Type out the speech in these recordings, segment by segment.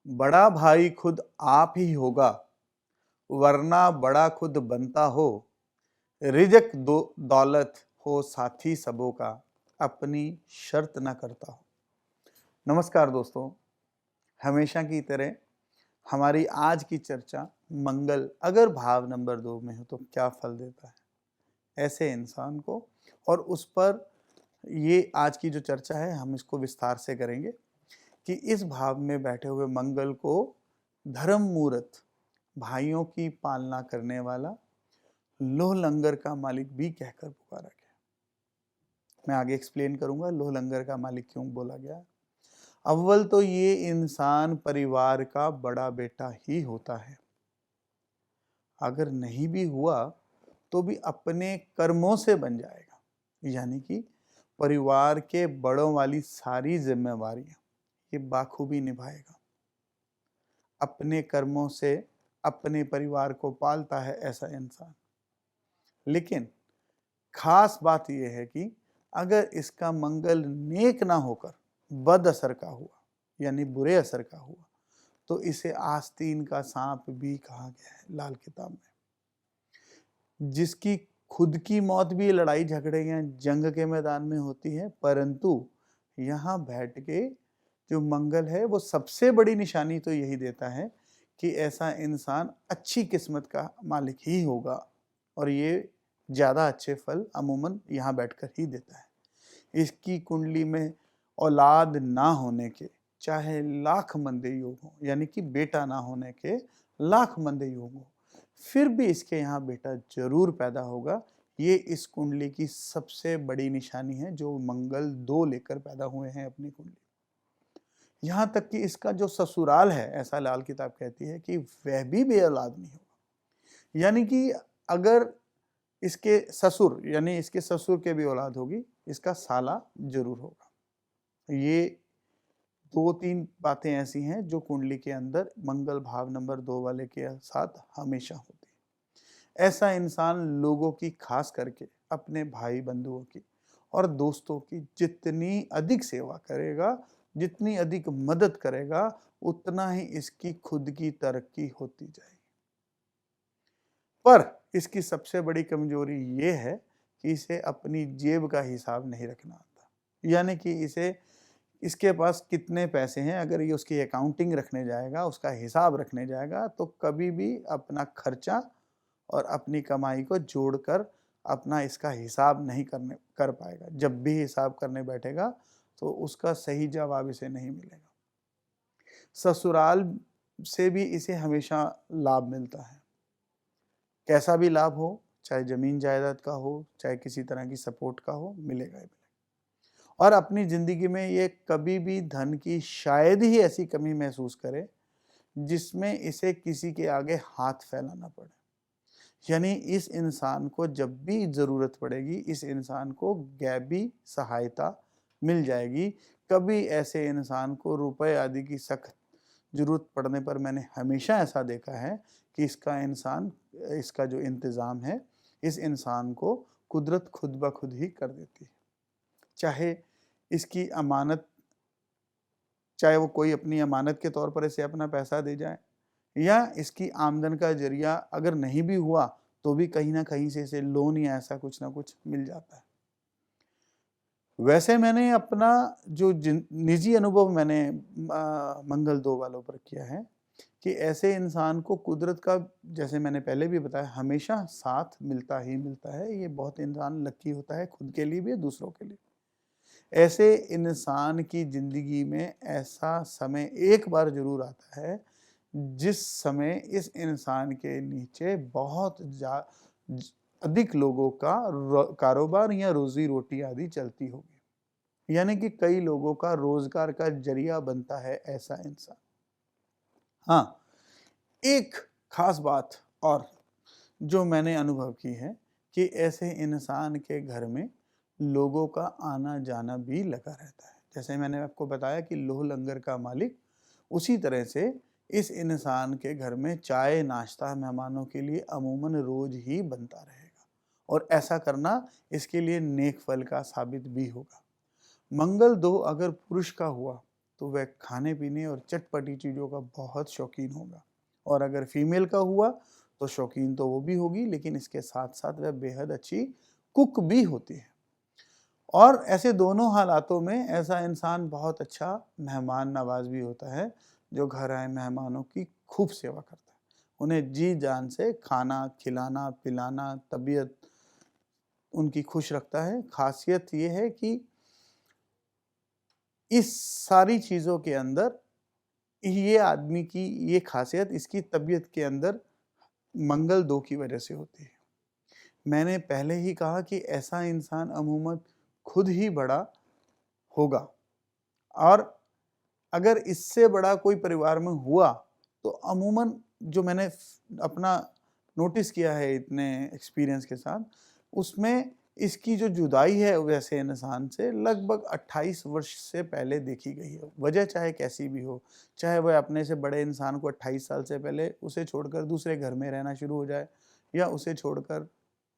बड़ा भाई खुद आप ही होगा, वरना बड़ा खुद बनता हो। रिज़्क दो दौलत हो साथी सबों का, अपनी शर्त ना करता हो। नमस्कार दोस्तों, हमेशा की तरह हमारी आज की चर्चा मंगल अगर भाव नंबर 2 में हो तो क्या फल देता है ऐसे इंसान को, और उस पर ये आज की जो चर्चा है हम इसको विस्तार से करेंगे कि इस भाव में बैठे हुए मंगल को धर्म मूर्त, भाइयों की पालना करने वाला, लोह लंगर का मालिक भी कहकर पुकारा गया। मैं आगे एक्सप्लेन करूंगा लोह लंगर का मालिक क्यों बोला गया। अव्वल तो ये इंसान परिवार का बड़ा बेटा ही होता है। अगर नहीं भी हुआ तो भी अपने कर्मों से बन जाएगा, यानी कि परिवार के बड़ों वाली सारी जिम्मेवारियां ये बाखूबी निभाएगा। अपने कर्मों से अपने परिवार को पालता है ऐसा इंसान। लेकिन खास बात यह है कि अगर इसका मंगल नेक ना होकर बद असर का हुआ, यानी बुरे असर का हुआ, तो इसे आस्तीन का सांप भी कहा गया है लाल किताब में। जिसकी खुद की मौत भी लड़ाई झगड़े या जंग के मैदान में होती है, परंतु यहाँ बैठ के जो मंगल है वो सबसे बड़ी निशानी तो यही देता है कि ऐसा इंसान अच्छी किस्मत का मालिक ही होगा, और ये ज़्यादा अच्छे फल अमूमन यहाँ बैठकर ही देता है। इसकी कुंडली में औलाद ना होने के चाहे लाख मंदे योग हो, यानी कि बेटा ना होने के लाख मंदे योग हो, फिर भी इसके यहाँ बेटा जरूर पैदा होगा। ये इस कुंडली की सबसे बड़ी निशानी है जो मंगल 2 लेकर पैदा हुए हैं अपनी कुंडली। यहाँ तक कि इसका जो ससुराल है, ऐसा लाल किताब कहती है कि वह भी बेऔलाद नहीं होगा। यानी कि अगर इसके ससुर, यानी इसके ससुर के भी औलाद होगी, इसका साला जरूर होगा। ये 2-3 बातें ऐसी हैं जो कुंडली के अंदर मंगल भाव नंबर 2 वाले के साथ हमेशा होती है। ऐसा इंसान लोगों की, खास करके अपने भाई बंधुओं की और दोस्तों की जितनी अधिक सेवा करेगा, जितनी अधिक मदद करेगा, उतना ही इसकी खुद की तरक्की होती जाएगी। पर इसकी सबसे बड़ी कमजोरी ये है कि इसे अपनी जेब का हिसाब नहीं रखना आता। यानी कि इसके पास कितने पैसे हैं, अगर ये उसकी अकाउंटिंग रखने जाएगा, उसका हिसाब रखने जाएगा, तो कभी भी अपना खर्चा और अपनी कमाई को जोड़कर अपना इसका हिसाब नहीं कर पाएगा। जब भी हिसाब करने बैठेगा तो उसका सही जवाब इसे नहीं मिलेगा। ससुराल से भी इसे हमेशा लाभ मिलता है, कैसा भी लाभ हो, चाहे जमीन जायदाद का हो, चाहे किसी तरह की सपोर्ट का हो, मिलेगा ही मिलेगा। और अपनी जिंदगी में ये कभी भी धन की शायद ही ऐसी कमी महसूस करे जिसमें इसे किसी के आगे हाथ फैलाना पड़े। यानी इस इंसान को जब भी जरूरत पड़ेगी, इस इंसान को गैबी सहायता मिल जाएगी। कभी ऐसे इंसान को रुपए आदि की सख्त जरूरत पड़ने पर मैंने हमेशा ऐसा देखा है कि इसका जो इंतज़ाम है, इस इंसान को कुदरत खुद ब खुद ही कर देती है। चाहे इसकी अमानत, चाहे वो कोई अपनी अमानत के तौर पर इसे अपना पैसा दे जाए, या इसकी आमदन का जरिया अगर नहीं भी हुआ तो भी कहीं ना कहीं से इसे लोन या ऐसा कुछ ना कुछ मिल जाता है। वैसे मैंने अपना जो निजी अनुभव मैंने मंगल 2 वालों पर किया है कि ऐसे इंसान को कुदरत का, जैसे मैंने पहले भी बताया, हमेशा साथ मिलता ही मिलता है। ये बहुत इंसान लकी होता है, खुद के लिए भी दूसरों के लिए। ऐसे इंसान की जिंदगी में ऐसा समय एक बार जरूर आता है जिस समय इस इंसान के नीचे बहुत अधिक लोगों का कारोबार या रोजी रोटी आदि चलती होगी, यानी कि कई लोगों का रोजगार का जरिया बनता है ऐसा इंसान। हाँ, एक खास बात और जो मैंने अनुभव की है कि ऐसे इंसान के घर में लोगों का आना जाना भी लगा रहता है। जैसे मैंने आपको बताया कि लोह लंगर का मालिक, उसी तरह से इस इंसान के घर में चाय नाश्ता मेहमानों के लिए अमूमन रोज ही बनता रहेगा, और ऐसा करना इसके लिए नेक फल का साबित भी होगा। मंगल 2 अगर पुरुष का हुआ तो वह खाने पीने और चटपटी चीज़ों का बहुत शौकीन होगा। और अगर फीमेल का हुआ तो शौकीन तो वो भी होगी, लेकिन इसके साथ साथ वह बेहद अच्छी कुक भी होती है। और ऐसे दोनों हालातों में ऐसा इंसान बहुत अच्छा मेहमान नवाज भी होता है, जो घर आए मेहमानों की खूब सेवा करता है, उन्हें जी जान से खाना खिलाना पिलाना, तबीयत उनकी खुश रखता है। खासियत ये है कि इस सारी चीज़ों के अंदर ये आदमी की ये खासियत इसकी तबीयत के अंदर मंगल 2 की वजह से होती है। मैंने पहले ही कहा कि ऐसा इंसान अमूमन खुद ही बड़ा होगा, और अगर इससे बड़ा कोई परिवार में हुआ तो अमूमन जो मैंने अपना नोटिस किया है इतने एक्सपीरियंस के साथ, उसमें इसकी जो जुदाई है वैसे इंसान से लगभग 28 वर्ष से पहले देखी गई है। वजह चाहे कैसी भी हो, चाहे वह अपने से बड़े इंसान को 28 साल से पहले उसे छोड़कर दूसरे घर में रहना शुरू हो जाए, या उसे छोड़कर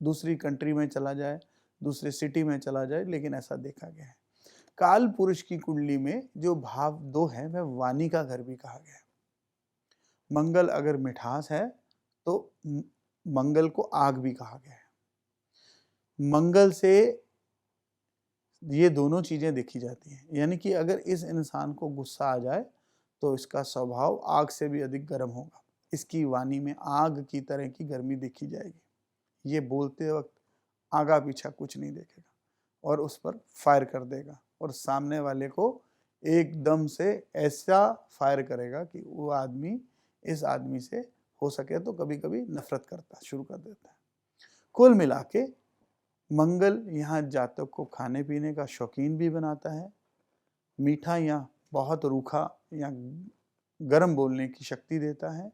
दूसरी कंट्री में चला जाए, दूसरे सिटी में चला जाए, लेकिन ऐसा देखा गया है। काल पुरुष की कुंडली में जो भाव 2 है वह वाणी का घर भी कहा गया है। मंगल अगर मिठास है तो मंगल को आग भी कहा गया है। मंगल से ये दोनों चीजें देखी जाती हैं, यानी कि अगर इस इंसान को गुस्सा आ जाए तो इसका स्वभाव आग से भी अधिक गर्म होगा। इसकी वाणी में आग की तरह की गर्मी देखी जाएगी। ये बोलते वक्त आगा पीछा कुछ नहीं देखेगा और उस पर फायर कर देगा, और सामने वाले को एकदम से ऐसा फायर करेगा कि वो आदमी इस आदमी से हो सके तो कभी कभी नफरत करता शुरू कर देता है। कुल मिला के मंगल यहाँ जातक को खाने पीने का शौकीन भी बनाता है, मीठा या बहुत रूखा या गर्म बोलने की शक्ति देता है,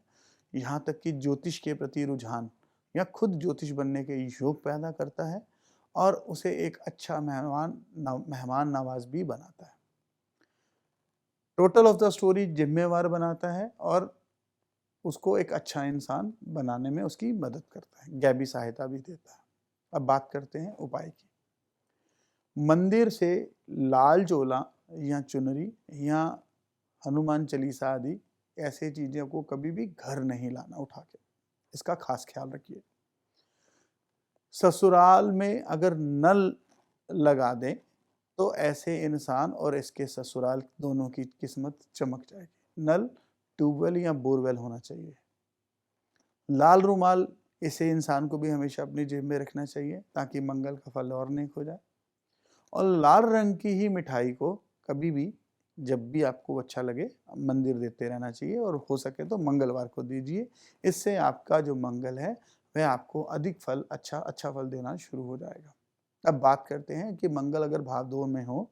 यहाँ तक कि ज्योतिष के प्रति रुझान या खुद ज्योतिष बनने के योग पैदा करता है, और उसे एक अच्छा मेहमान नवाज भी बनाता है। टोटल ऑफ द स्टोरी जिम्मेवार बनाता है और उसको एक अच्छा इंसान बनाने में उसकी मदद करता है, गैबी सहायता भी देता है। अब बात करते हैं उपाय की। मंदिर से लाल चोला या चुनरी या हनुमान चालीसा आदि ऐसे चीज़ों को कभी भी घर नहीं लाना उठा के, इसका खास ख्याल रखिए। ससुराल में अगर नल लगा दें तो ऐसे इंसान और इसके ससुराल दोनों की किस्मत चमक जाएगी। नल ट्यूबवेल या बोरवेल होना चाहिए। लाल रुमाल इसे इंसान को भी हमेशा अपनी जेब में रखना चाहिए ताकि मंगल का फल और नेक हो जाए। और लाल रंग की ही मिठाई को कभी भी जब भी आपको अच्छा लगे मंदिर देते रहना चाहिए, और हो सके तो मंगलवार को दीजिए। इससे आपका जो मंगल है वह आपको अधिक फल अच्छा फल देना शुरू हो जाएगा। अब बात करते हैं कि मंगल अगर भाव 2 में हो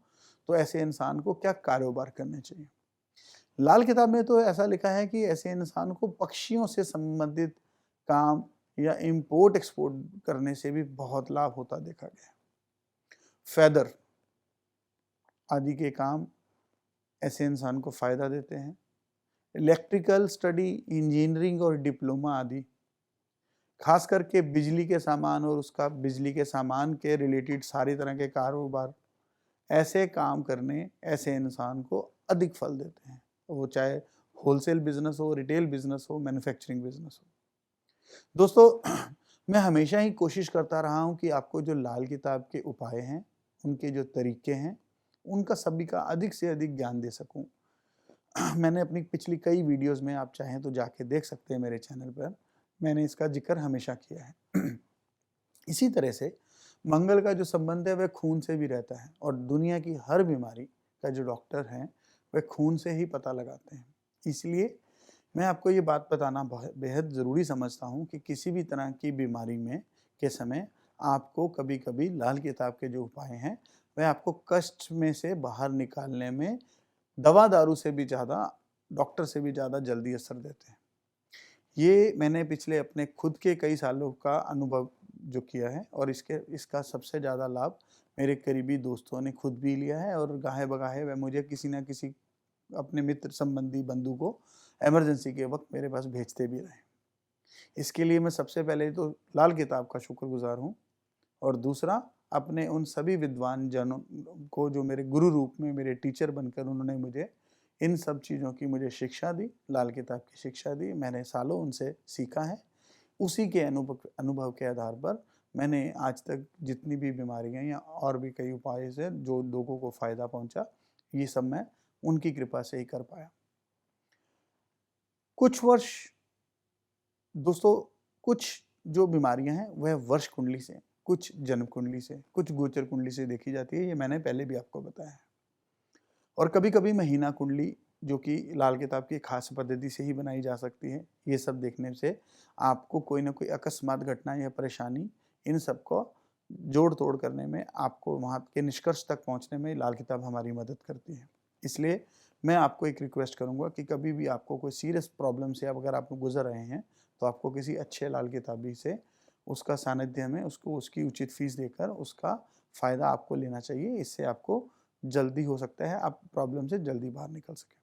तो ऐसे इंसान को क्या कारोबार करने चाहिए। लाल किताब में तो ऐसा लिखा है कि ऐसे इंसान को पक्षियों से संबंधित काम या इंपोर्ट एक्सपोर्ट करने से भी बहुत लाभ होता देखा गया। फेदर आदि के काम ऐसे इंसान को फायदा देते हैं। इलेक्ट्रिकल स्टडी, इंजीनियरिंग और डिप्लोमा आदि, खास करके बिजली के सामान और उसका बिजली के सामान के रिलेटेड सारी तरह के कारोबार, ऐसे काम करने ऐसे इंसान को अधिक फल देते हैं, वो चाहे होलसेल बिजनेस हो, रिटेल बिजनेस हो, मैन्युफैक्चरिंग बिजनेस हो। दोस्तों, मैं हमेशा ही कोशिश करता रहा हूँ कि आपको जो लाल किताब के उपाय हैं, उनके जो तरीके हैं, उनका सभी का अधिक से अधिक ज्ञान दे सकूं। मैंने अपनी पिछली कई वीडियोस में, आप चाहें तो जाके देख सकते हैं मेरे चैनल पर, मैंने इसका जिक्र हमेशा किया है। इसी तरह से मंगल का जो संबंध है वह खून से भी रहता है, और दुनिया की हर बीमारी का जो डॉक्टर हैं वह खून से ही पता लगाते हैं। इसलिए मैं आपको ये बात बताना बेहद ज़रूरी समझता हूँ कि किसी भी तरह की बीमारी में के समय आपको कभी कभी लाल किताब के जो उपाय हैं वह आपको कष्ट में से बाहर निकालने में दवा दारू से भी ज़्यादा, डॉक्टर से भी ज़्यादा जल्दी असर देते हैं। ये मैंने पिछले अपने खुद के कई सालों का अनुभव जो किया है, और इसका सबसे ज़्यादा लाभ मेरे करीबी दोस्तों ने खुद भी लिया है, और गाहे बगाहे वह मुझे किसी न किसी अपने मित्र संबंधी बंधु को इमरजेंसी के वक्त मेरे पास भेजते भी रहे। इसके लिए मैं सबसे पहले तो लाल किताब का शुक्रगुजार हूँ, और दूसरा अपने उन सभी विद्वान जनों को जो मेरे गुरु रूप में, मेरे टीचर बनकर उन्होंने मुझे इन सब चीज़ों की मुझे शिक्षा दी, लाल किताब की शिक्षा दी, मैंने सालों उनसे सीखा है। उसी के अनुभव के आधार पर मैंने आज तक जितनी भी बीमारियाँ या और भी कई उपाय से जो लोगों को फ़ायदा पहुँचा, ये सब मैं उनकी कृपा से ही कर पाया। कुछ वर्ष दोस्तों, कुछ जो बीमारियां हैं वह वर्ष कुंडली से, कुछ जन्म कुंडली से, कुछ गोचर कुंडली से देखी जाती है। ये मैंने पहले भी आपको बताया है। और कभी-कभी महीना कुंडली, जो कि लाल किताब की खास पद्धति से ही बनाई जा सकती है। ये सब देखने से आपको कोई ना कोई अकस्मात घटना या परेशानी, इन सबको जोड़-तोड़ करने में, आपको वहाँ के निष्कर्ष तक पहुँचने में लाल किताब हमारी मदद करती है। इसलिए मैं आपको एक रिक्वेस्ट करूँगा कि कभी भी आपको कोई सीरियस प्रॉब्लम से अगर आप गुज़र रहे हैं, तो आपको किसी अच्छे लाल किताबी से उसका सानिध्य में उसको उसकी उचित फ़ीस देकर उसका फ़ायदा आपको लेना चाहिए। इससे आपको जल्दी हो सकता है आप प्रॉब्लम से जल्दी बाहर निकल सकें।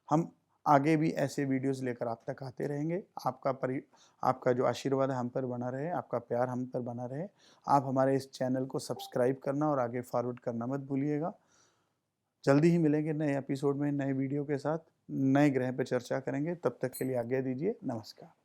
हम आगे भी ऐसे वीडियोज़ लेकर आप तक आते रहेंगे। आपका जो आशीर्वाद है हम पर बना रहे, आपका प्यार हम पर बना रहे। आप हमारे इस चैनल को सब्सक्राइब करना और आगे फॉरवर्ड करना मत भूलिएगा। जल्दी ही मिलेंगे नए एपिसोड में, नए वीडियो के साथ, नए ग्रह पे चर्चा करेंगे। तब तक के लिए आज्ञा दीजिए। नमस्कार।